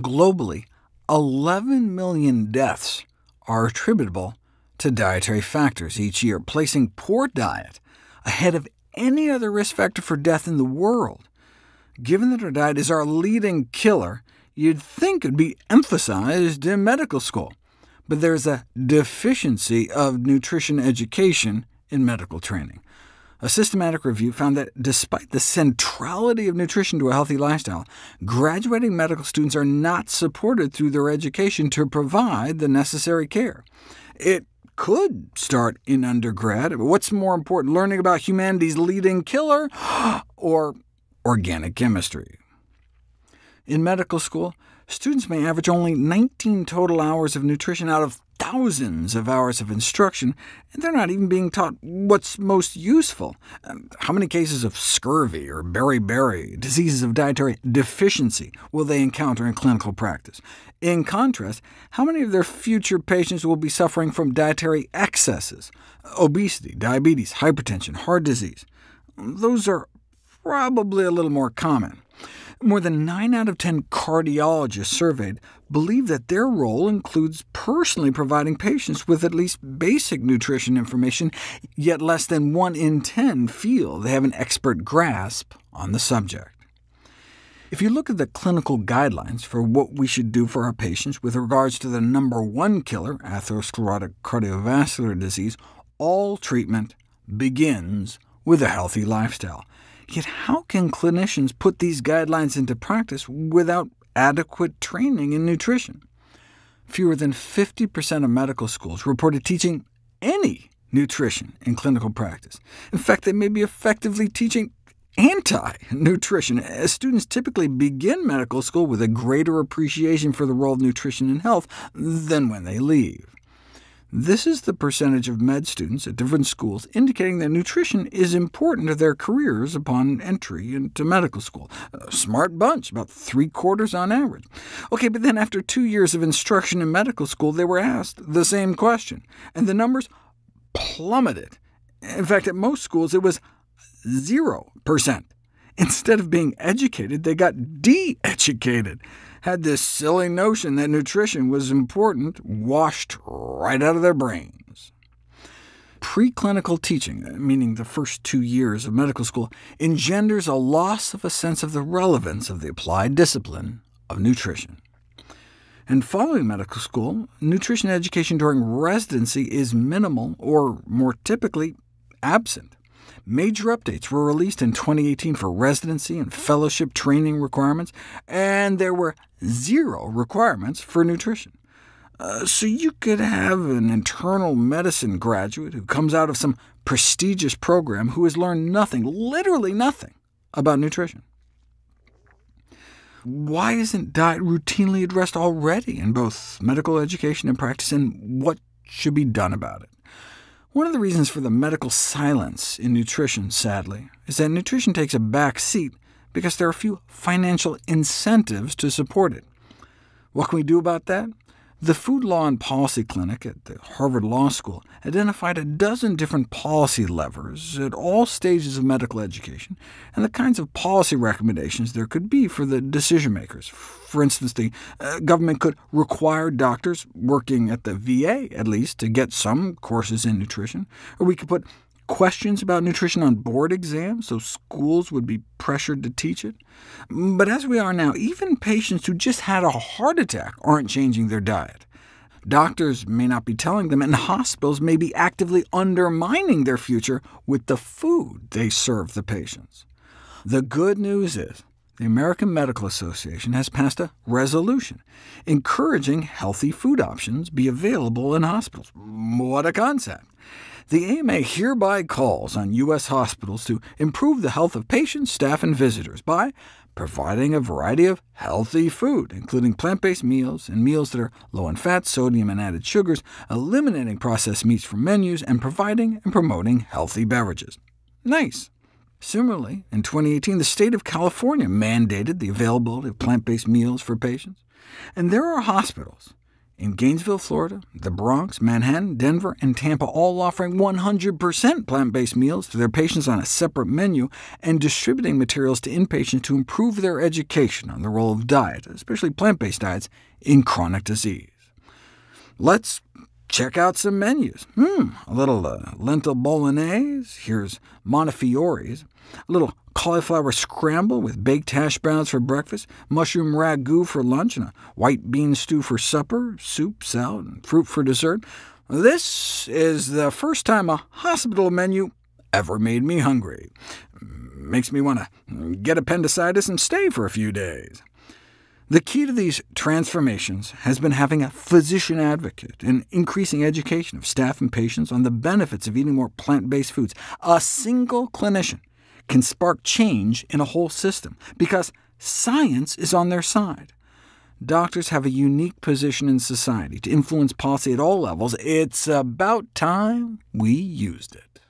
Globally, 11 million deaths are attributable to dietary factors each year, placing poor diet ahead of any other risk factor for death in the world. Given that our diet is our leading killer, you'd think it would be emphasized in medical school, but there's a deficiency of nutrition education in medical training. A systematic review found that despite the centrality of nutrition to a healthy lifestyle, graduating medical students are not supported through their education to provide the necessary care. It could start in undergrad, but what's more important, learning about humanity's leading killer or organic chemistry? In medical school, students may average only 19 total hours of nutrition out of thousands of hours of instruction, and they're not even being taught what's most useful. How many cases of scurvy or beriberi, diseases of dietary deficiency, will they encounter in clinical practice? In contrast, how many of their future patients will be suffering from dietary excesses, obesity, diabetes, hypertension, heart disease? Those are probably a little more common. More than 9 out of 10 cardiologists surveyed believe that their role includes personally providing patients with at least basic nutrition information, yet less than 1 in 10 feel they have an expert grasp on the subject. If you look at the clinical guidelines for what we should do for our patients with regards to the #1 killer, atherosclerotic cardiovascular disease, all treatment begins with a healthy lifestyle. Yet how can clinicians put these guidelines into practice without adequate training in nutrition? Fewer than 50% of medical schools reported teaching any nutrition in clinical practice. In fact, they may be effectively teaching anti-nutrition, as students typically begin medical school with a greater appreciation for the role of nutrition in health than when they leave. This is the percentage of med students at different schools indicating that nutrition is important to their careers upon entry into medical school. A smart bunch, about 3/4 on average. OK, but then after 2 years of instruction in medical school, they were asked the same question, and the numbers plummeted. In fact, at most schools, it was 0%. Instead of being educated, they got de-educated. Had this silly notion that nutrition was important washed right out of their brains. Preclinical teaching, meaning the first 2 years of medical school, engenders a loss of a sense of the relevance of the applied discipline of nutrition. And following medical school, nutrition education during residency is minimal, or more typically, absent. Major updates were released in 2018 for residency and fellowship training requirements, and there were 0 requirements for nutrition. So you could have an internal medicine graduate who comes out of some prestigious program who has learned nothing, literally nothing, about nutrition. Why isn't diet routinely addressed already in both medical education and practice, and what should be done about it? One of the reasons for the medical silence in nutrition, sadly, is that nutrition takes a back seat because there are few financial incentives to support it. What can we do about that? The Food Law and Policy Clinic at the Harvard Law School identified a dozen different policy levers at all stages of medical education, and the kinds of policy recommendations there could be for the decision-makers. For instance, the government could require doctors working at the VA, at least, to get some courses in nutrition, or we could put questions about nutrition on board exams, so schools would be pressured to teach it. But as we are now, even patients who just had a heart attack aren't changing their diet. Doctors may not be telling them, and hospitals may be actively undermining their future with the food they serve the patients. The good news is the American Medical Association has passed a resolution encouraging healthy food options be available in hospitals. What a concept! The AMA hereby calls on U.S. hospitals to improve the health of patients, staff, and visitors by providing a variety of healthy food, including plant-based meals and meals that are low in fat, sodium, and added sugars, eliminating processed meats from menus, and providing and promoting healthy beverages. Nice! Similarly, in 2018, the state of California mandated the availability of plant-based meals for patients. And there are hospitals in Gainesville, Florida, the Bronx, Manhattan, Denver, and Tampa, all offering 100% plant-based meals to their patients on a separate menu, and distributing materials to inpatients to improve their education on the role of diet, especially plant-based diets, in chronic disease. Let's check out some menus. A little lentil bolognese, here's Montefiore's, a little cauliflower scramble with baked hash browns for breakfast, mushroom ragu for lunch, and a white bean stew for supper, soup, salad, and fruit for dessert. This is the first time a hospital menu ever made me hungry. Makes me want to get appendicitis and stay for a few days. The key to these transformations has been having a physician advocate and increasing education of staff and patients on the benefits of eating more plant-based foods. A single clinician can spark change in a whole system, because science is on their side. Doctors have a unique position in society to influence policy at all levels. It's about time we used it.